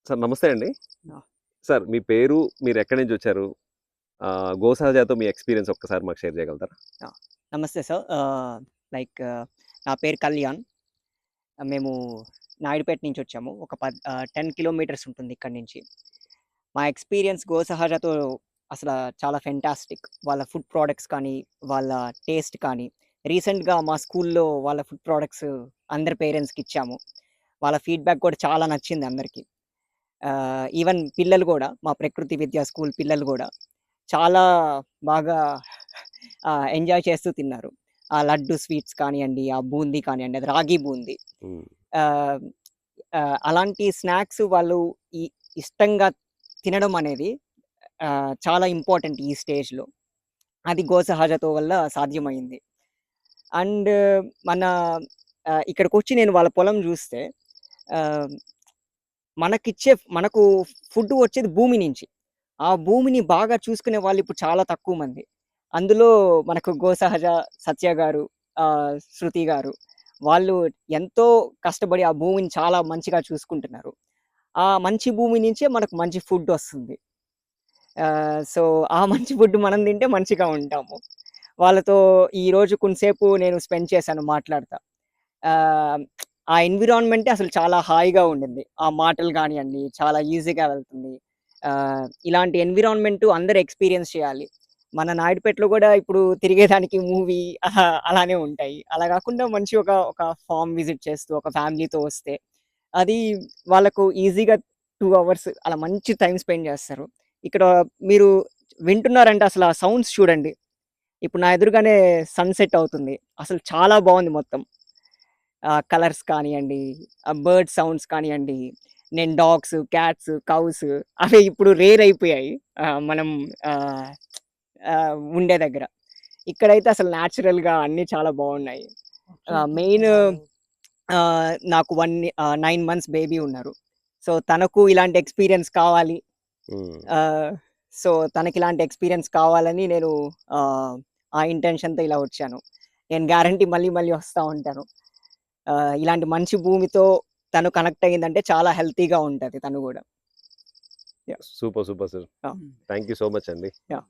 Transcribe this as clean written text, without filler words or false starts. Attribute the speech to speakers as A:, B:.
A: Sir నమస్తే అండి.
B: ఆ!
A: సార్ మీ పేరు, మీరెక్కడి నుంచొచ్చారు? గోసహజతో మీ ఎక్స్‌పీరియన్స్ ఒక్కసారి మాకు షేర్ చేయగలుగుతారా?
B: ఆ! నమస్తే సార్. లైక్ నా పేరు కళ్యాణ్. మేము నాయుడుపేట నుంచొచ్చాము. 10 కిలోమీటర్స్ ఉంటుంది ఇక్కడి నుంచి. మా ఎక్స్‌పీరియన్స్ గోసహజతో అసల చాలా ఫెంటాస్టిక్. వాళ్ళ ఫుడ్ ప్రొడక్ట్స్ కానీ, వాళ్ళ టేస్ట్ కానీ, రీసెంట్‌గా మా స్కూల్‌లో వాళ్ళ ఫుడ్ ప్రొడక్ట్స్ అందరి పేరెంట్స్‌కిచ్చాము. వాళ్ళ ఫీడ్‌బ్యాక్ కూడా చాలా నచ్చింది అందరికి. ఈవెన్ పిల్లలు గూడా, మా ప్రకృతి విద్యా స్కూల్ పిల్లలు గూడా చాలా బాగా ఎంజాయ్ చేస్తూ తిన్నారు. ఆ లడ్డు స్వీట్స్ కానియండి, ఆ బూందీ కానియండి, అది రాగి బూందీ.
A: హ్మ్.
B: ఆహ్, అలాంటి స్నాక్స్ వాళ్ళు ఇ ఇష్టంగా తినడం అనేది చాలా ఇంపార్టెంట్ ఈ స్టేజ్‌లో. అది గోసహజతో వల్ల సాధ్యమైంది. అండ్ మన ఇక్కడికొచ్చి నేను వాళ్ళ పొలం జూస్తే ఆహ్, మనకు ఫుడ్ వచ్చేది భూమి నుంచి. ఆ భూమిని బాగా చూసుకునే వాళ్ళు ఇప్పుడు చాలా తక్కువ మంది. అందులో మనకు గోసహజ సత్య గారు, శృతి గారు వాళ్ళు ఎంతో కష్టపడి ఆ భూమిని చాలా మంచిగా చూసుకుంటున్నారు. ఆ మంచి భూమి నుంచే మనకు మంచి ఫుడ్ వస్తుంది. సో, ఆ మంచి ఫుడ్ మనం తింటే మంచిగా ఉంటాము. వాళ్ళతో ఈరోజు కొంతసేపు నేను స్పెండ్ చేశాను మాట్లాడతా. ఆహ్, ఆ ఎన్విరాన్మెంటే అసలు చాలా హాయిగా ఉండింది. ఆ మాటలు గానియండి, చాలా ఈజీగా వెళ్తుంది. ఇలాంటి ఎన్విరాన్మెంట్ అందరూ ఎక్స్‌పీరియన్స్ చేయాలి. మన నాయుడుపేటలో గూడా ఇప్పుడు తిరిగేదానికి మూవీ అలానే ఉంటాయి. అలా గాకుండా మంచి ఒక ఫార్మ్ విజిట్ చేస్తూ, ఒక ఫ్యామిలీతో వస్తే, అది వాళ్ళకు ఈజీగా 2 అవర్స్ అలా మంచి టైమ్ స్పెండ్ జేస్తారు. ఇక్కడ మీరు వింటున్నారంటే అసలు ఆ సౌండ్స్ చూడండి. ఇప్పుడు నా ఎదురుగానే సన్‌సెట్ అవుతుంది. అసలు చాలా బావుంది మొత్తం. కలర్స్ కానియండి, బర్డ్ సౌండ్స్ కానియండి, నేను డాగ్స్, క్యాట్స్, కౌస్ అవి ఇప్పుడు రేర్ అయిపోయాయి. మనం ఆహ్, ఉండే దగ్గర. ఇక్కడైతే అసలు నేచురల్‌గా అన్నీ చాలా బావున్నాయి. మెయిన్ నాకు 9 మంత్స్ బేబీ ఉన్నారు. సో, తనకు ఇలాంటి ఎక్స్‌పీరియన్స్ కావాలి.
A: హ్మ్.
B: ఆహ్, సో, తనకిలాంటి ఎక్స్‌పీరియన్స్ కావాలని నేను ఆహ్, ఆ ఇంటెన్షన్‌తో ఇలా వచ్చాను. నేను గ్యారంటీ మళ్ళీ మళ్ళీ వస్తా ఉంటాను. ఇలాంటి మంచి భూమితో తను కనెక్ట్ అయ్యిందంటే చాలా హెల్తీగా ఉంటది తను గూడా. Yeah!
A: Super. Super sir.
B: Yeah!
A: Thank you so much అండి.
B: యాహ్!